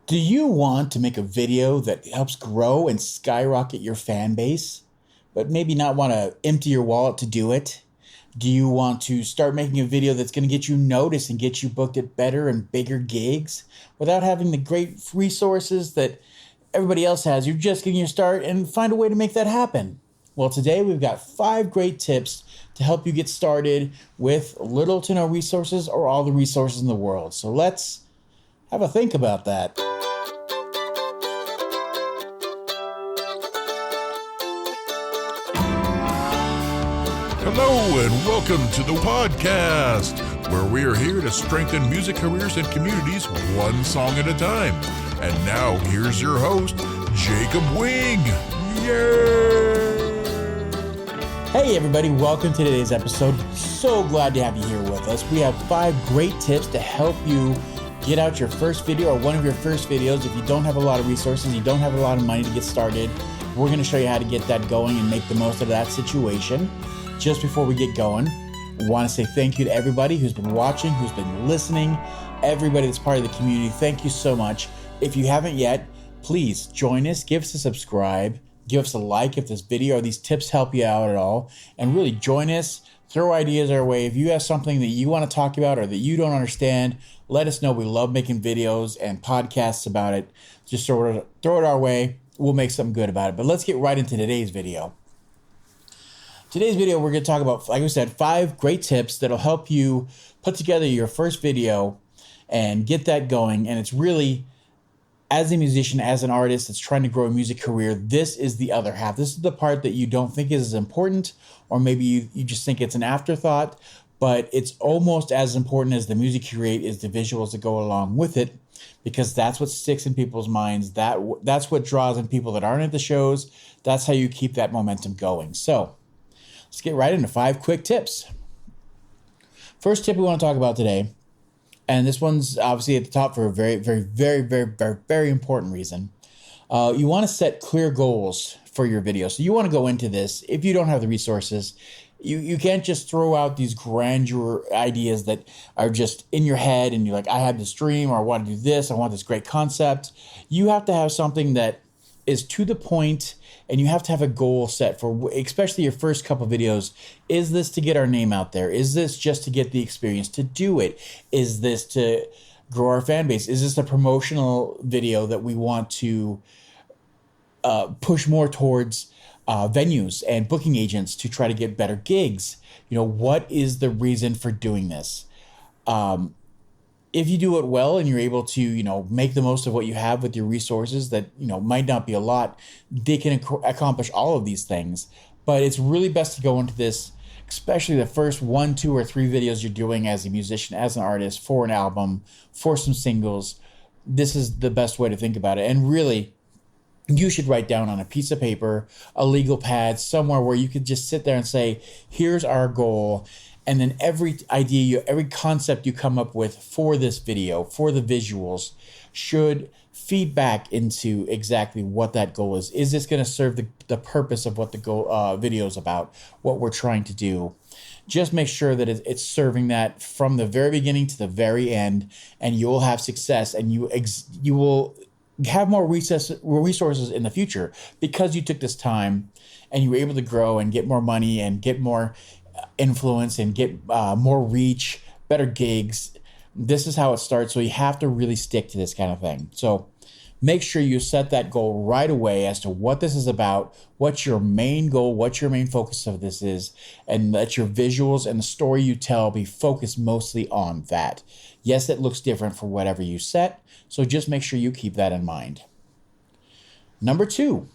Do you want to make a video that helps grow and skyrocket your fan base, but maybe not want to empty your wallet to do it? Do you want to start making a video that's going to get you noticed and get you booked at better and bigger gigs without having the great resources that everybody else has? You're just getting your start and find a way to make that happen. Well, today we've got 5 great tips to help you get started with little to no resources or all the resources in the world. So let's have a think about that. Hello and welcome to the podcast, where we are here to strengthen music careers and communities one song at a time. And now here's your host, Jacob Wing. Yay! Hey everybody, welcome to today's episode. So glad to have you here with us. We have 5 great tips to help you get out your first video or one of your first videos. If you don't have a lot of resources, you don't have a lot of money to get started, we're going to show you how to get that going and make the most of that situation. Just before we get going, I want to say thank you to everybody who's been watching, who's been listening, everybody that's part of the community. Thank you so much. If you haven't yet, please join us, give us a subscribe, give us a like if this video or these tips help you out at all, and really join us, throw ideas our way. If you have something that you want to talk about or that you don't understand, let us know. We love making videos and podcasts about it. Just throw it our way. We'll make something good about it. But let's get right into today's video. Today's video, we're going to talk about, like I said, 5 great tips that'll help you put together your first video and get that going. And it's really, as a musician, as an artist that's trying to grow a music career, this is the other half. This is the part that you don't think is as important, or maybe you just think it's an afterthought, but it's almost as important as the music you create is the visuals that go along with it, because that's what sticks in people's minds. That's what draws in people that aren't at the shows. That's how you keep that momentum going. So let's get right into 5 quick tips. First tip we want to talk about today, and this one's obviously at the top for a very, very, very, very, very, very important reason. You want to set clear goals for your video. So you want to go into this, if you don't have the resources, you can't just throw out these grandeur ideas that are just in your head and you're like, I have this dream, or I want to do this, I want this great concept. You have to have something that is to the point, and you have to have a goal set for, especially your first couple videos. Is this to get our name out there? Is this just to get the experience to do it? Is this to grow our fan base? Is this a promotional video that we want to push more towards venues and booking agents to try to get better gigs? What is the reason for doing this? If you do it well and you're able to, make the most of what you have with your resources that, might not be a lot, they can accomplish all of these things. But it's really best to go into this, especially the first 1, 2, or 3 videos you're doing as a musician, as an artist, for an album, for some singles. This is the best way to think about it. And really, you should write down on a piece of paper, a legal pad, somewhere where you could just sit there and say, here's our goal. And then every idea, every concept you come up with for this video, for the visuals, should feed back into exactly what that goal is. Is this going to serve the purpose of what the video is about, what we're trying to do? Just make sure that it's serving that from the very beginning to the very end, and you'll have success, and you will have more resources in the future because you took this time and you were able to grow and get more money and get more influence and get more reach, better gigs. This is how it starts. So you have to really stick to this kind of thing. So make sure you set that goal right away as to what this is about, what's your main goal, what your main focus of this is, and let your visuals and the story you tell be focused mostly on that. Yes, it looks different for whatever you set, so just make sure you keep that in mind. Number 2.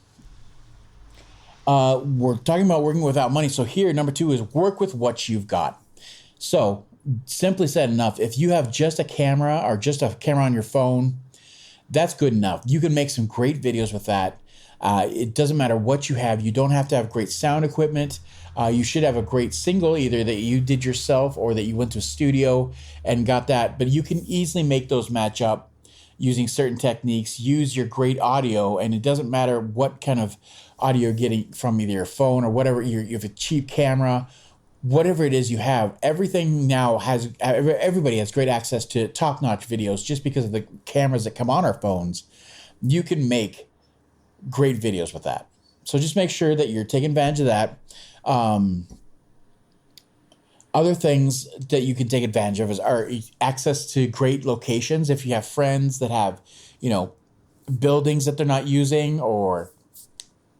We're talking about working without money. So here, number 2 is work with what you've got. So simply said enough, if you have just a camera or just a camera on your phone, that's good enough. You can make some great videos with that. It doesn't matter what you have. You don't have to have great sound equipment. You should have a great single, either that you did yourself or that you went to a studio and got that. But you can easily make those match up using certain techniques. Use your great audio, and it doesn't matter what kind of audio you're getting from either your phone or whatever. You have a cheap camera. whatever it is you have, everything now everybody has great access to top-notch videos just because of the cameras that come on our phones. You can make great videos with that. So just make sure that you're taking advantage of that. Other things that you can take advantage of are access to great locations. If you have friends that have, buildings that they're not using, or,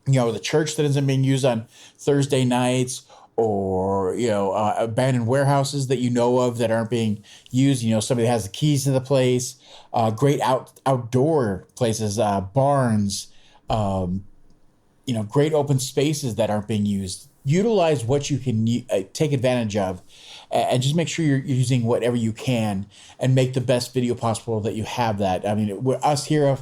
the church that isn't being used on Thursday nights, or, abandoned warehouses that you know of that aren't being used. Somebody has the keys to the place, great outdoor places, barns, great open spaces that aren't being used. Utilize what you can take advantage of, and just make sure you're using whatever you can and make the best video possible that you have that. I mean, us here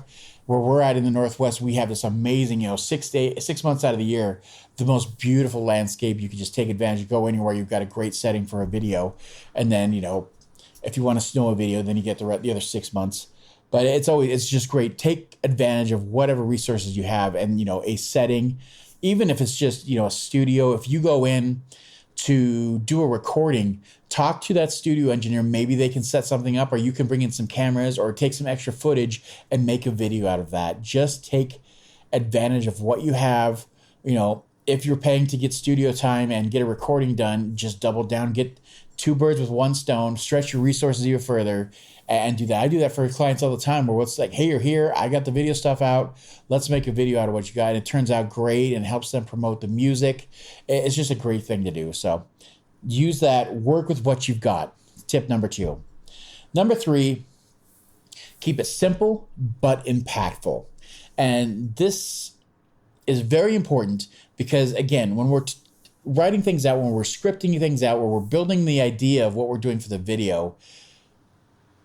where we're at in the Northwest, we have this amazing, 6 months out of the year, the most beautiful landscape. You can just take advantage, go anywhere. You've got a great setting for a video. And then, if you want to snow a video, then you get the other 6 months. But it's just great. Take advantage of whatever resources you have, and, a setting. Even if it's just, a studio, if you go in to do a recording, talk to that studio engineer. Maybe they can set something up, or you can bring in some cameras or take some extra footage and make a video out of that. Just take advantage of what you have. If you're paying to get studio time and get a recording done, just double down, get 2 birds with 1 stone, stretch your resources even further, and do that. I do that for clients all the time, where it's like, hey, you're here, I got the video stuff out, let's make a video out of what you got. And it turns out great and helps them promote the music. It's just a great thing to do. So use that, work with what you've got. Tip number 2. Number 3, keep it simple but impactful. And this is very important because, again, when we're writing things out, when we're scripting things out, where we're building the idea of what we're doing for the video,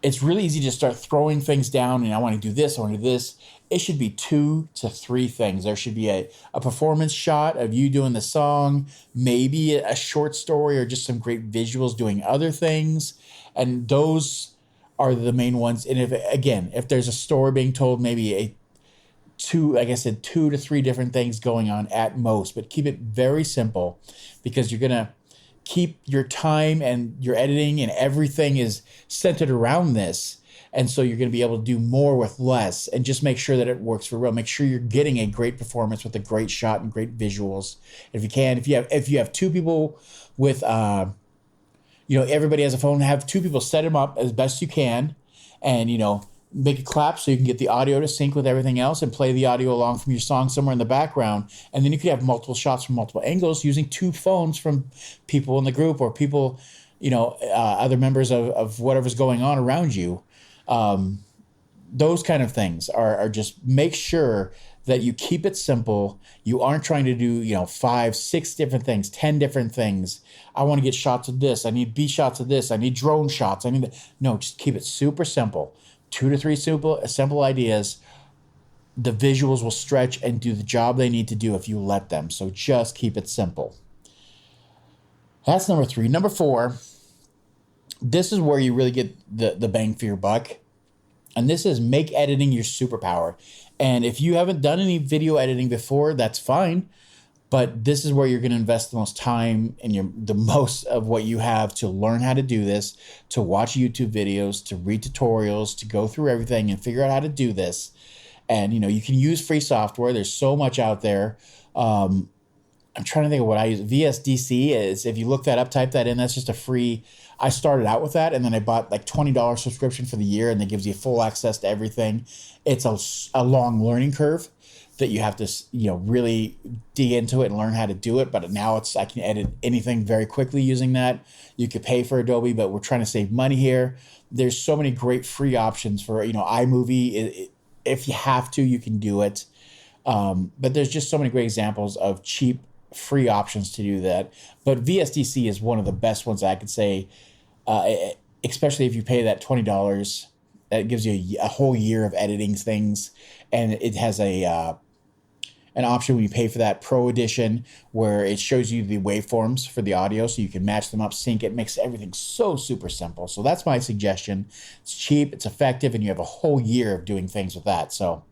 it's really easy to start throwing things down, and I want to do this, I want to do this. It should be 2 to 3 things. There should be a performance shot of you doing the song, maybe a short story, or just some great visuals doing other things. And those are the main ones. And if there's a story being told, maybe 2 to 3 different things going on at most, but keep it very simple, because you're going to keep your time and your editing and everything is centered around this. And so you're going to be able to do more with less, and just make sure that it works for real. Make sure you're getting a great performance with a great shot and great visuals. If you have 2 people with, everybody has a phone, have 2 people set them up as best you can, and, make it clap so you can get the audio to sync with everything else, and play the audio along from your song somewhere in the background. And then you could have multiple shots from multiple angles using 2 phones from people in the group, or people, other members of whatever's going on around you. Those kind of things are just make sure that you keep it simple. You aren't trying to do, 5, 6 different things, 10 different things. I want to get shots of this. I need B shots of this. I need drone shots. No, just keep it super simple. 2 to 3 simple ideas. The visuals will stretch and do the job they need to do if you let them. So just keep it simple. That's number 3. Number 4, this is where you really get the bang for your buck. And this is make editing your superpower. And if you haven't done any video editing before, that's fine. But this is where you're going to invest the most time and the most of what you have to learn how to do this, to watch YouTube videos, to read tutorials, to go through everything and figure out how to do this. And, you can use free software. There's so much out there. I'm trying to think of what I use. VSDC is, if you look that up, type that in, that's just a free. I started out with that, and then I bought like $20 subscription for the year, and that gives you full access to everything. It's a long learning curve that you have to, really dig into it and learn how to do it. But now I can edit anything very quickly using that. You could pay for Adobe, but we're trying to save money here. There's so many great free options for, iMovie. If you have to, you can do it. But there's just so many great examples of cheap, free options to do that. But VSDC is one of the best ones I could say, especially if you pay that $20. That gives you a whole year of editing things. And it has an option when you pay for that Pro Edition, where it shows you the waveforms for the audio so you can match them up, sync it, makes everything so super simple. So that's my suggestion. It's cheap, it's effective, and you have a whole year of doing things with that. So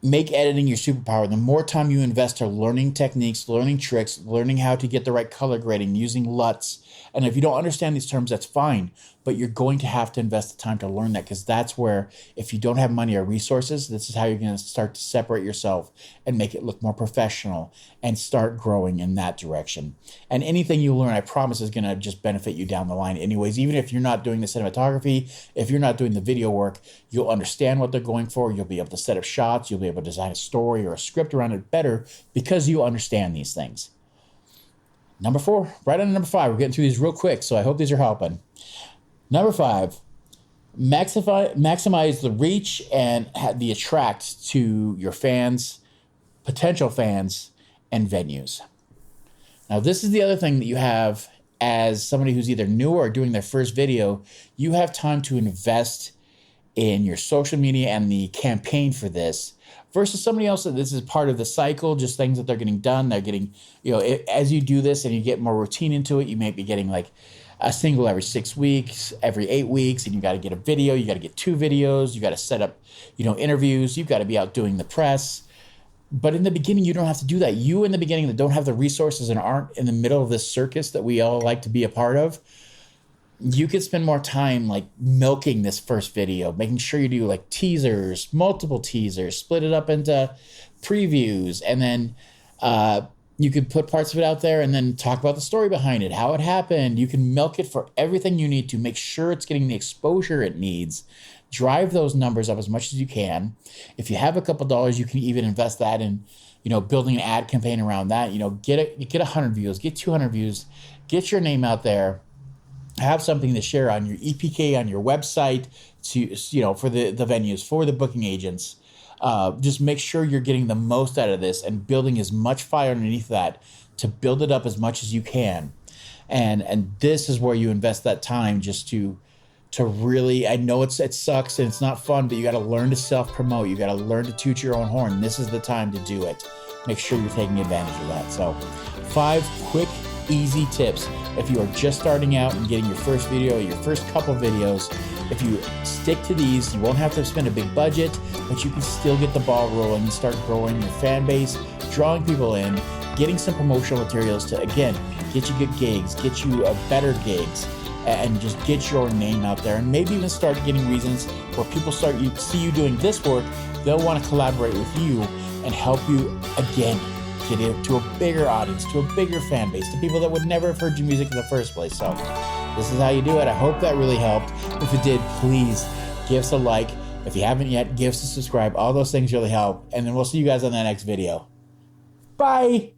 make editing your superpower. The more time you invest to learning techniques, learning tricks, learning how to get the right color grading, using LUTs. And if you don't understand these terms, that's fine, but you're going to have to invest the time to learn that, because that's where, if you don't have money or resources, this is how you're going to start to separate yourself and make it look more professional and start growing in that direction. And anything you learn, I promise, is going to just benefit you down the line anyways. Even if you're not doing the cinematography, if you're not doing the video work, you'll understand what they're going for. You'll be able to set up shots. You'll be able to design a story or a script around it better because you understand these things. Number 4, right on number 5. We're getting through these real quick, so I hope these are helping. Number 5, maximize the reach and the attract to your fans, potential fans, and venues. Now, this is the other thing that you have as somebody who's either new or doing their first video. You have time to invest in your social media and the campaign for this, versus somebody else that this is part of the cycle, just things that they're getting done. They're getting, as you do this and you get more routine into it, you may be getting like a single every 6 weeks, every 8 weeks, and you got to get a video, you got to get 2 videos, you got to set up, interviews, you've got to be out doing the press. But in the beginning, you don't have to do that. You in the beginning that don't have the resources and aren't in the middle of this circus that we all like to be a part of, you could spend more time like milking this first video, making sure you do like teasers, multiple teasers, split it up into previews, and then you could put parts of it out there and then talk about the story behind it, how it happened. You can milk it for everything you need to make sure it's getting the exposure it needs. Drive those numbers up as much as you can. If you have a couple dollars, you can even invest that in, building an ad campaign around that. Get 100 views, get 200 views, get your name out there. Have something to share on your EPK, on your website, for the venues, for the booking agents. Just make sure you're getting the most out of this and building as much fire underneath that to build it up as much as you can. And this is where you invest that time just to really, I know it sucks and it's not fun, but you got to learn to self-promote. You got to learn to toot your own horn. This is the time to do it. Make sure you're taking advantage of that. So 5 quick, easy tips. If you are just starting out and getting your first video, your first couple videos, if you stick to these, you won't have to spend a big budget, but you can still get the ball rolling and start growing your fan base, drawing people in, getting some promotional materials to, again, get you good gigs, get you better gigs, and just get your name out there. And maybe even start getting reasons where people see you doing this work, they'll want to collaborate with you and help you, again, get it to a bigger audience, to a bigger fan base, to people that would never have heard your music in the first place. So this is how you do it. I hope that really helped. If it did, please give us a like. If you haven't yet, give us a subscribe. All those things really help. And then we'll see you guys on the next video. Bye.